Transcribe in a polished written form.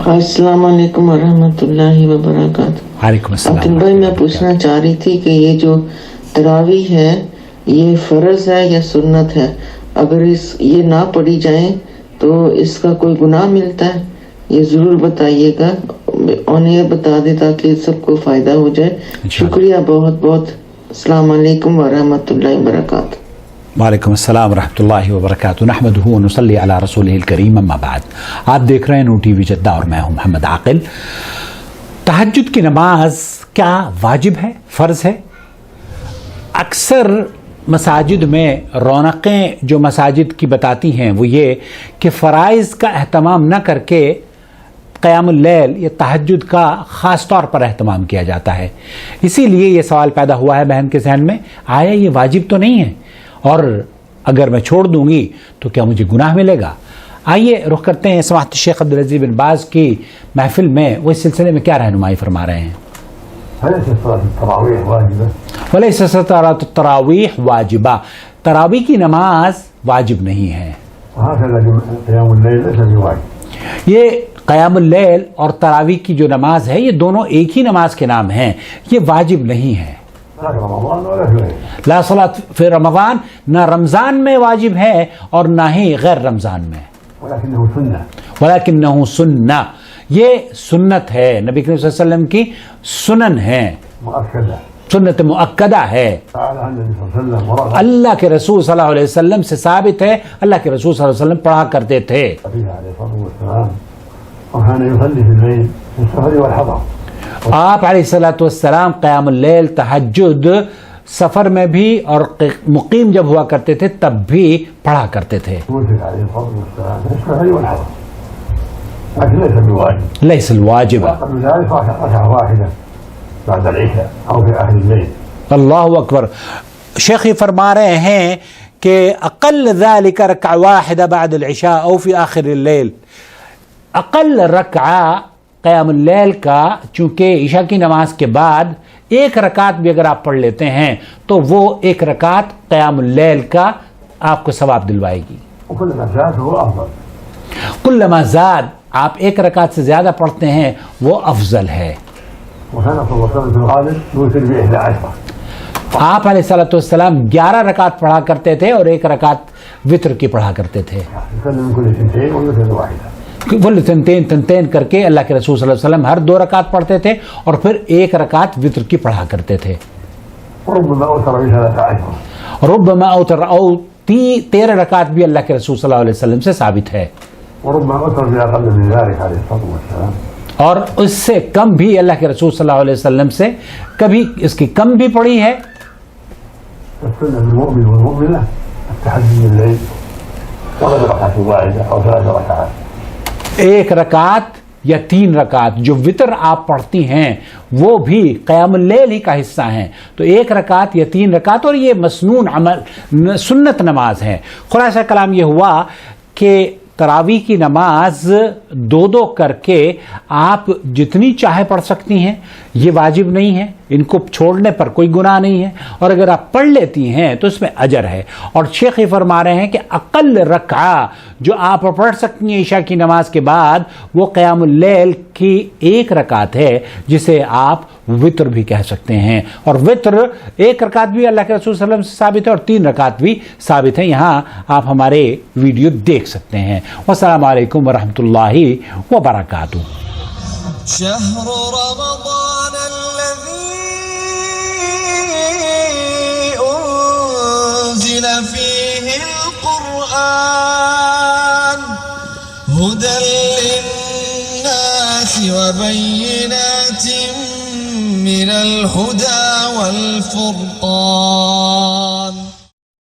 अस्सलाम वालेकुम वरहमतुल्लाहि वबरकातुहू। वालेकुम अस्सलाम। अब्दुल भाई, मैं पूछना चाह रही थी कि ये जो तरावीह है ये फर्ज है या सुन्नत है? अगर ये ना पढ़ी जाए तो इसका कोई गुनाह मिलता है? ये ज़रूर बताइएगा, ऑन एयर बता दे ताकि सबको फ़ायदा हो जाए। शुक्रिया बहुत बहुत। अस्सलाम वालेकुम वरहमतुल्लाहि वबरकातुहू। वालेकुम अस्सलाम रहमतुल्लाहि व बरकातुहू। नहमदुहु व नुसल्ली अला रसूलिहिल करीम, अम्मा बाद। आप देख रहे हैं नू टीवी जद्दा और मैं हूं मोहम्मद आकिल। तहज्जुद की नमाज क्या वाजिब है, फ़र्ज है? अक्सर मसाजिद में रौनकें जो मसाजिद की बताती हैं वो ये कि फ़राइज़ का अहतमाम न करके क़यामुल लैल या तहज्जुद का ख़ास तौर पर अहतमाम किया जाता है। इसीलिए ये सवाल पैदा हुआ है बहन के ज़हन में, आया ये वाजिब तो नहीं है और अगर मैं छोड़ दूंगी तो क्या मुझे गुनाह मिलेगा? आइए रुख करते हैं समाअत शेख अब्दुल अज़ीज़ बिन बाज़ की महफिल में, वो इस सिलसिले में क्या रहनुमाई फरमा रहे हैं। वलैसा सलातुत तरावीह वाजिबा, तरावी की नमाज वाजिब नहीं है। ये क़यामुल लैल और तरावी की जो नमाज है ये दोनों एक ही नमाज के नाम हैं, ये वाजिब नहीं है। ला सलात फिर रमज़ान, न रमज़ान में वाजिब है और ना ही गैर रमज़ान में। वलाकिन्नहु सुन्ना, ये सुन्नत है, नबी करीम सल्लल्लाहु अलैहि वसल्लम की सुनन है, सुन्नत मुअक्कदा है। अल्लाह के रसूल सल्लल्लाहु अलैहि वसल्लम से साबित है, अल्लाह के रसूल सल्लल्लाहु अलैहि वसल्लम पढ़ा करते थे। आप अलैहिस्सलातु वस्सलाम क़यामुल लैल तहज्जुद सफ़र में भी और मुकीम जब हुआ करते थे तब भी पढ़ा करते थे। लैसल वाजिब। अल्लाहु अकबर। शेख फरमा रहे हैं कि अक़ल ज़ालिका रकअ वाहिदा बअद अल-इशा औ फ़ी आखिर अल-लैल, अक़ल रकअ क़यामुल लैल का, चूँकि ईशा की नमाज के बाद एक रकात भी अगर आप पढ़ लेते हैं तो वो एक रकात क़यामुल लैल का आपको सवाब दिलवाएगी। कुल्लमा ज़ाद, आप एक रकात से ज़्यादा पढ़ते हैं वो अफजल है। आप अलैहिस्सलातु वस्सलाम 11 रकात पढ़ा करते थे और एक रकात वित्र की पढ़ा करते थे। तनतेन करके अल्लाह के रसूल सल्लल्लाहु अलैहि वसल्लम हर 2 रकात पढ़ते थे और फिर एक रकात वित्र की पढ़ा करते थे। रुब्बमा औतर औ 13 रकात भी अल्लाह के रसूल सल्लल्लाहु अलैहि वसल्लम से साबित है। और उससे कम भी अल्लाह के रसूल सल्लल्लाहु अलैहि वसल्लम से कभी इसकी कम भी पढ़ी है। एक रकात या 3 रकात जो वितर आप पढ़ती हैं वो भी क़यामुल लैल ही का हिस्सा हैं, तो एक रकात या 3 रकात, और ये मसनून अमल सुन्नत नमाज है। खुलासा कलाम ये हुआ कि तरावी की नमाज 2-2 करके आप जितनी चाहे पढ़ सकती हैं, ये वाजिब नहीं है, इनको छोड़ने पर कोई गुनाह नहीं है, और अगर आप पढ़ लेती हैं तो इसमें अजर है। और शेख फरमा रहे हैं कि अक़ल रकआ जो आप पढ़ सकती हैं ईशा की नमाज के बाद वो क़यामुल लैल की एक रकात है, जिसे आप वित्र भी कह सकते हैं। और वित्र एक रकात भी अल्लाह के रसूल सल्लल्लाहु अलैहि वसल्लम से साबित है और 3 रकात भी साबित है। यहाँ आप हमारे वीडियो देख सकते हैं। वस्सलामु अलैकुम वरहमतुल्लाहि वबरकातुहू। शहर रमज़ान अल्लज़ी उन्ज़िल फ़ीहिल क़ुरआन हुदल लिन्नासि व बय्यिनातिन मिनल हुदा वल फ़ुरक़ान।